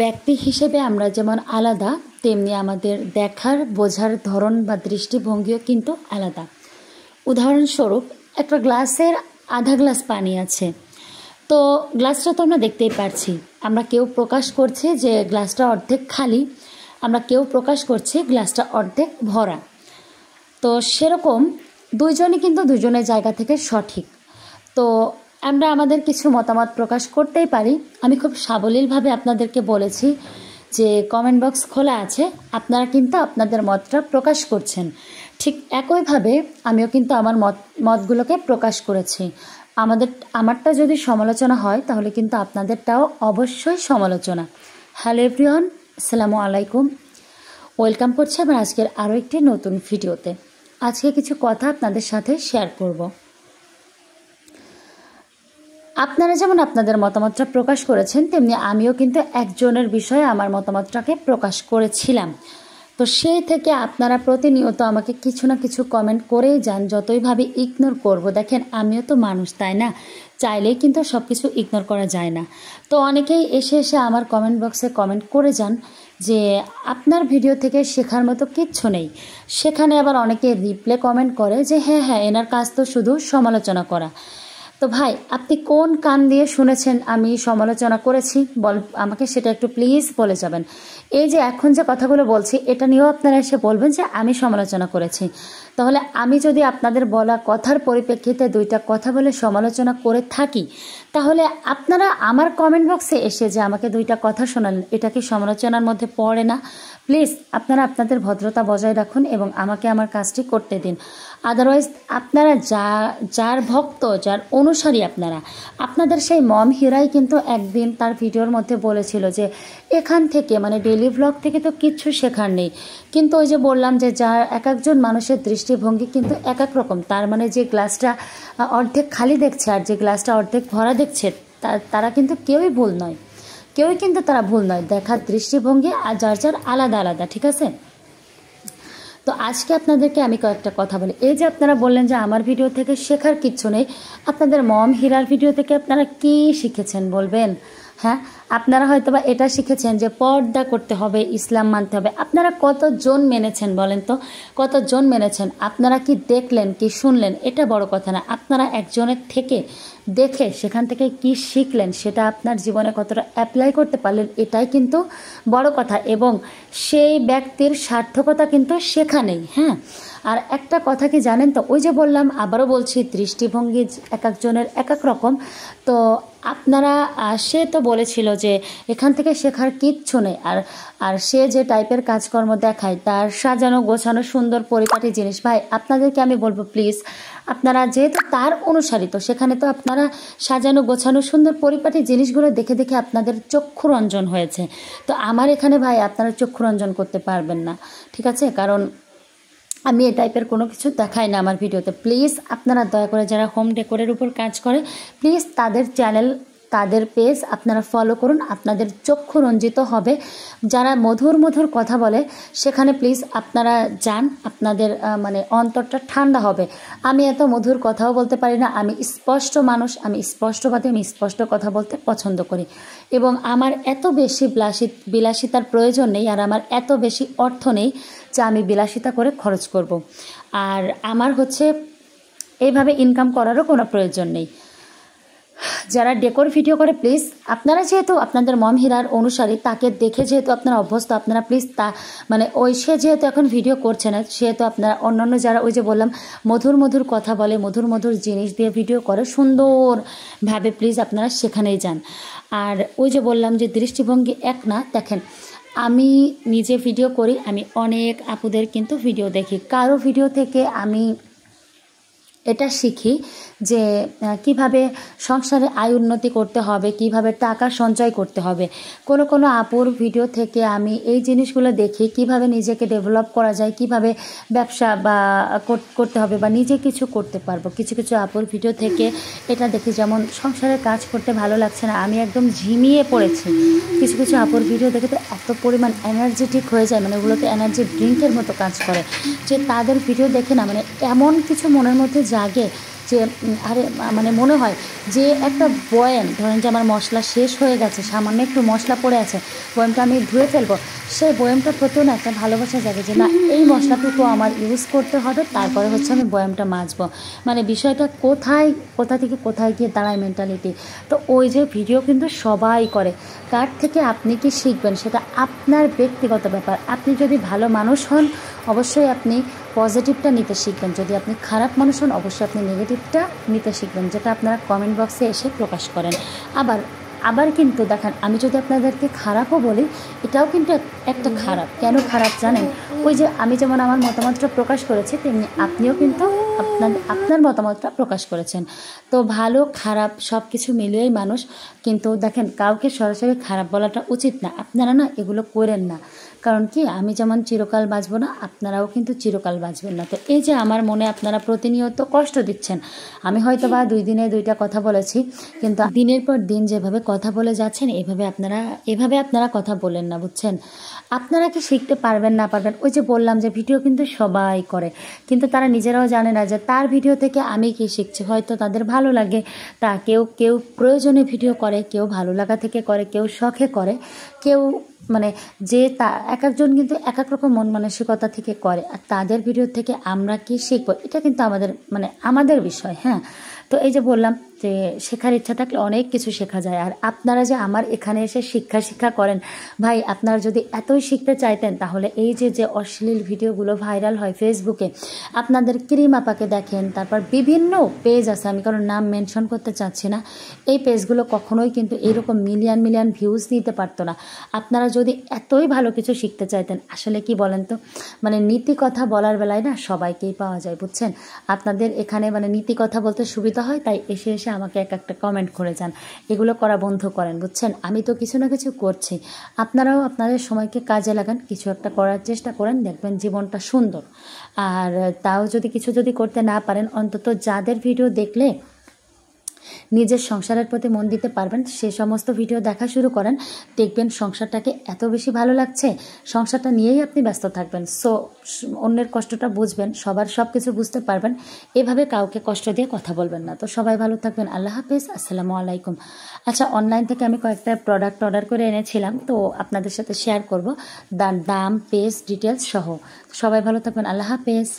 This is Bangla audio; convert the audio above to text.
ব্যক্তি হিসেবে আমরা যেমন আলাদা, তেমনি আমাদের দেখার বোঝার ধরন বা দৃষ্টিভঙ্গিও কিন্তু আলাদা। উদাহরণস্বরূপ, একটা গ্লাসের আধা গ্লাস পানি আছে, তো গ্লাসটা তো আমরা দেখতেই পারছি। আমরা কেউ প্রকাশ করছি যে গ্লাসটা অর্ধেক খালি, আমরা কেউ প্রকাশ করছি গ্লাসটা অর্ধেক ভরা। তো সেরকম দুইজনই কিন্তু দুজনের জায়গা থেকে সঠিক। তো আমরা আমাদের কিছু মতামত প্রকাশ করতেই পারি। আমি খুব সাবলীলভাবে আপনাদেরকে বলেছি যে কমেন্ট বক্স খোলা আছে, আপনারা কিন্তু আপনাদের মতটা প্রকাশ করছেন। ঠিক একইভাবে আমিও কিন্তু আমার মতগুলোকে প্রকাশ করেছি। আমারটা যদি সমালোচনা হয় তাহলে কিন্তু আপনাদেরটাও অবশ্যই সমালোচনা। হ্যালো এভরিওয়ান, আসসালামু আলাইকুম, ওয়েলকাম করছি আমার আজকের আরও একটি নতুন ভিডিওতে। আজকে কিছু কথা আপনাদের সাথে শেয়ার করব। আপনারা যেমন আপনাদের মতামতটা প্রকাশ করেছেন, তেমনি আমিও কিন্তু একজনের বিষয়ে আমার মতামতটাকে প্রকাশ করেছিলাম। তো সেই থেকে আপনারা প্রতিনিয়ত আমাকে কিছু না কিছু কমেন্ট করেই যান, যতইভাবে ইগনোর করব। দেখেন, আমিও তো মানুষ, তাই না? চাইলেই কিন্তু সব কিছু ইগনোর করা যায় না। তো অনেকেই এসে আমার কমেন্ট বক্সে কমেন্ট করে যান যে আপনার ভিডিও থেকে শেখার মতো কিচ্ছু নেই। সেখানে আবার অনেকে রিপ্লে কমেন্ট করে যে হ্যাঁ, এনার কাজ তো শুধু সমালোচনা করা। তো ভাই, আপনি কোন কান দিয়ে শুনেছেন আমি সমালোচনা করেছি? আমাকে সেটা একটু প্লিজ বলে যাবেন। এই যে এখন যে কথাগুলো বলছি, এটা নিয়েও আপনারা এসে বলবেন যে আমি সমালোচনা করেছি। তাহলে আমি যদি আপনাদের বলা কথার পরিপ্রেক্ষিতে দুইটা কথা বলে সমালোচনা করে থাকি, তাহলে আপনারা আমার কমেন্ট বক্সে এসে যে আমাকে দুইটা কথা শোনালেন, এটা কি সমালোচনার মধ্যে পড়ে না? প্লিজ আপনারা আপনাদের ভদ্রতা বজায় রাখুন এবং আমাকে আমার কাজটি করতে দিন। আদারওয়াইজ আপনারা যার ভক্ত, যার অনুসারী আপনাদের সেই মম হিরাই কিন্তু একদিন তার ভিডিওর মধ্যে বলেছিল যে এখান থেকে মানে ডেইলি ব্লগ থেকে তো কিচ্ছু শেখার নেই। কিন্তু ওই যে বললাম যে যার এক একজন মানুষের দৃষ্টিভঙ্গি কিন্তু এক এক রকম। তার মানে যে গ্লাসটা অর্ধেক খালি দেখছে আর যে গ্লাসটা অর্ধেক ভরা দেখছে, তারা কিন্তু কেউই ভুল নয়। তারা ভুল নয়। দেখার দৃষ্টিভঙ্গি আর যার আলাদা আলাদা, ঠিক আছে? তো আজকে আপনাদেরকে আমি কয়েকটা কথা বলি। এই যে আপনারা বললেন যে আমার ভিডিও থেকে শেখার কিচ্ছু নেই, আপনাদের মম হিরার ভিডিও থেকে আপনারা কি শিখেছেন বলবেন? হ্যাঁ, আপনারা হয়তো বা এটা শিখেছেন যে পর্দা করতে হবে, ইসলাম মানতে হবে। আপনারা কতজন মেনেছেন বলেন তো? কতজন মেনেছেন? আপনারা কি দেখলেন, কি শুনলেন, এটা বড় কথা না। আপনারা একজনের থেকে দেখে সেখান থেকে কি শিখলেন, সেটা আপনার জীবনে কতটা অ্যাপ্লাই করতে পারলেন, এটাই কিন্তু বড় কথা। এবং সেই ব্যক্তির সার্থকতা কিন্তু সেখানেই। হ্যাঁ, আর একটা কথা কি জানেন তো, ওই যে বললাম, আবারও বলছি, দৃষ্টিভঙ্গি এক একজনের এক এক রকম। তো আপনারা সে তো বলেছিল যে এখান থেকে শেখার কিচ্ছু নেই, আর সে যে টাইপের কাজকর্ম দেখায়, তার সাজানো গোছানো সুন্দর পরিপাটি জিনিস। ভাই, আপনাদেরকে আমি বলবো প্লিজ, আপনারা যেহেতু তার অনুসারী, তো সেখানে তো আপনারা সাজানো গোছানো সুন্দর পরিপাটি জিনিসগুলো দেখে দেখে আপনাদের চক্ষুরঞ্জন হয়েছে। তো আমার এখানে ভাই আপনারা চক্ষুরঞ্জন করতে পারবেন না, ঠিক আছে? কারণ আমি এই টাইপের কোনো কিছু দেখাই না আমার ভিডিওতে। প্লিজ আপনারা দয়া করে, যারা হোম ডেকোরের উপর কাজ করে, প্লিজ তাদের চ্যানেল, তাদের পেজ আপনারা ফলো করুন। আপনাদের চক্ষু রঞ্জিত হবে। যারা মধুর মধুর কথা বলে, সেখানে প্লিজ আপনারা যান, আপনাদের মানে অন্তরটা ঠান্ডা হবে। আমি এত মধুর কথাও বলতে পারি না। আমি স্পষ্ট মানুষ, আমি স্পষ্টবাদী, আমি স্পষ্ট কথা বলতে পছন্দ করি। এবং আমার এত বেশি বিলাসিতার প্রয়োজন নেই, আর আমার এত বেশি অর্থ নেই যে আমি বিলাসিতা করে খরচ করব। আর আমার এইভাবে ইনকাম করারও কোনো প্রয়োজন নেই। যারা ডেকোর ভিডিও করে, প্লিজ আপনারা যেহেতু আপনাদের মম হিরার অনুসারী, তাকে দেখে যেহেতু আপনারা অভ্যস্ত, আপনারা প্লিজ সে যেহেতু এখন ভিডিও করছে না, সেহেতু আপনারা অন্যান্য যারা ওই যে বললাম মধুর মধুর কথা বলে, মধুর মধুর জিনিস দিয়ে ভিডিও করে সুন্দরভাবে, প্লিজ আপনারা সেখানেই যান। আর ওই যে বললাম যে দৃষ্টিভঙ্গি এক না। দেখেন, আমি নিজে ভিডিও করি, আমি অনেক আপুদের কিন্তু ভিডিও দেখি। কারো ভিডিও থেকে আমি এটা শিখি যে কিভাবে সংসারে আয় উন্নতি করতে হবে, কিভাবে টাকা সঞ্চয় করতে হবে। কোনো আপুর ভিডিও থেকে আমি এই জিনিসগুলো দেখি, কিভাবে নিজেকে ডেভেলপ করা যায়, কিভাবে ব্যবসা বা করতে হবে বা নিজে কিছু করতে পারবো। কিছু আপুর ভিডিও থেকে এটা দেখি, যেমন সংসারের কাজ করতে ভালো লাগছে না, আমি একদম ঝিমিয়ে পড়েছি। কিছু আপুর ভিডিও দেখে তো এত পরিমাণ এনার্জেটিক হয়ে যায়, মানে ওগুলোতে এনার্জি ড্রিঙ্কের মতো কাজ করে, যে তাদের ভিডিও দেখে না মানে এমন কিছু মনের মধ্যে জাগে যে আরে মানে মনে হয় যে একটা বয়াম, ধরেন যে আমার মশলা শেষ হয়ে গেছে, সামান্য একটু মশলা পড়ে আছে, বয়ামটা আমি ধুয়ে ফেলবো, সেই বয়ামটার প্রতিও না একটা ভালোবাসা জাগে যে না এই মশলাটুকু আমার ইউজ করতে হবে, তারপরে হচ্ছে আমি বয়ামটা মাজবো। মানে বিষয়টা কোথা থেকে কোথায় গিয়ে দাঁড়ায় মেন্টালিটি। তো ওই যে ভিডিও কিন্তু সবাই করে, কার থেকে আপনি কি শিখবেন সেটা আপনার ব্যক্তিগত ব্যাপার। আপনি যদি ভালো মানুষ হন অবশ্যই আপনি পজিটিভটা নিতে শিখবেন, যদি আপনি খারাপ মানুষ হন অবশ্যই আপনি নেগেটিভটা নিতে শিখবেন, যেটা আপনারা কমেন্ট বক্সে এসে প্রকাশ করেন। আবার কিন্তু দেখেন, আমি যদি আপনাদেরকে খারাপও বলি এটাও কিন্তু একটা খারাপ। কেন খারাপ জানেন? ওই যে আমি যেমন আমার মতামতটা প্রকাশ করেছি, তেমনি আপনিও কিন্তু আপনার মতামতটা প্রকাশ করেছেন। তো ভালো খারাপ সব কিছু মিলিয়েই মানুষ। কিন্তু দেখেন, কাউকে সরাসরি খারাপ বলাটা উচিত না, আপনারা না এগুলো করেন না। কারণ কি, আমি যেমন চিরকাল বাঁচবো না, আপনারাও কিন্তু চিরকাল বাঁচবেন না। তো এই যে আমার মনে আপনারা প্রতিনিয়ত কষ্ট দিচ্ছেন, আমি হয়তো বা 2 দিনে 2টা কথা বলেছি, কিন্তু দিনের পর দিন যেভাবে কথা বলে যাচ্ছেন এভাবে আপনারা কথা বলেন না, বুঝছেন? আপনারা কি শিখতে পারবেন না পারবেন, ওই যে বললাম যে ভিডিও কিন্তু সবাই করে, কিন্তু তারা নিজেরাও জানে না যে তার ভিডিও থেকে আমি কি শিখছি। হয়তো তাদের ভালো লাগে, তা কেউ প্রয়োজনে ভিডিও করে, কেউ ভালো লাগা থেকে করে, কেউ শখে করে, কেউ মানে যে তা এক একজন কিন্তু এক এক রকম মন মানসিকতা থেকে করে। আর তাদের ভিডিও থেকে আমরা কি শিখবো, এটা কিন্তু আমাদের বিষয়। হ্যাঁ, তো এই যে বললাম যে শেখার ইচ্ছা থাকলে অনেক কিছু শেখা যায়। আর আপনারা যে আমার এখানে এসে শিক্ষা করেন, ভাই আপনারা যদি এতই শিখতে চাইতেন তাহলে এই যে অশ্লীল ভিডিওগুলো ভাইরাল হয় ফেসবুকে, আপনাদের ক্রিম আপাকে দেখেন, তারপর বিভিন্ন পেজ আছে, আমি কারণ নাম মেনশন করতে চাচ্ছি না, এই পেজগুলো কখনোই কিন্তু এরকম মিলিয়ন ভিউজ নিতে পারতো না। আপনারা যদি এতই ভালো কিছু শিখতে চাইতেন, আসলে কি বলেন তো, মানে নীতি কথা বলার বেলায় না সবাইকেই পাওয়া যায়, বুঝছেন? আপনাদের এখানে মানে নীতি কথা বলতে সুবিধা হয়, তাই এসে আমাকে একটা কমেন্ট করে যান। এগুলো করা বন্ধ করেন, বুঝছেন? আমি তো কিছু না কিছু করছি, আপনারাও আপনাদের সময়কে কাজে লাগান, কিছু একটা করার চেষ্টা করেন, দেখবেন জীবনটা সুন্দর। আর তাও যদি করতে না পারেন, অন্তত যাদের ভিডিও দেখলে নিজের সংসারের প্রতি মন দিতে পারবেন সে সমস্ত ভিডিও দেখা শুরু করেন, দেখবেন সংসারটাকে এত বেশি ভালো লাগছে, সংসারটা নিয়েই আপনি ব্যস্ত থাকবেন। সো অন্যের কষ্টটা বুঝবেন, সবার সব কিছু বুঝতে পারবেন, এভাবে কাউকে কষ্ট দিয়ে কথা বলবেন না। তো সবাই ভালো থাকবেন, আল্লাহ হাফেজ, আসসালামু আলাইকুম। আচ্ছা, অনলাইন থেকে আমি কয়েকটা প্রোডাক্ট অর্ডার করে এনেছিলাম, তো আপনাদের সাথে শেয়ার করব দাম, পেজ ডিটেলস সহ। সবাই ভালো থাকবেন, আল্লাহ হাফেজ।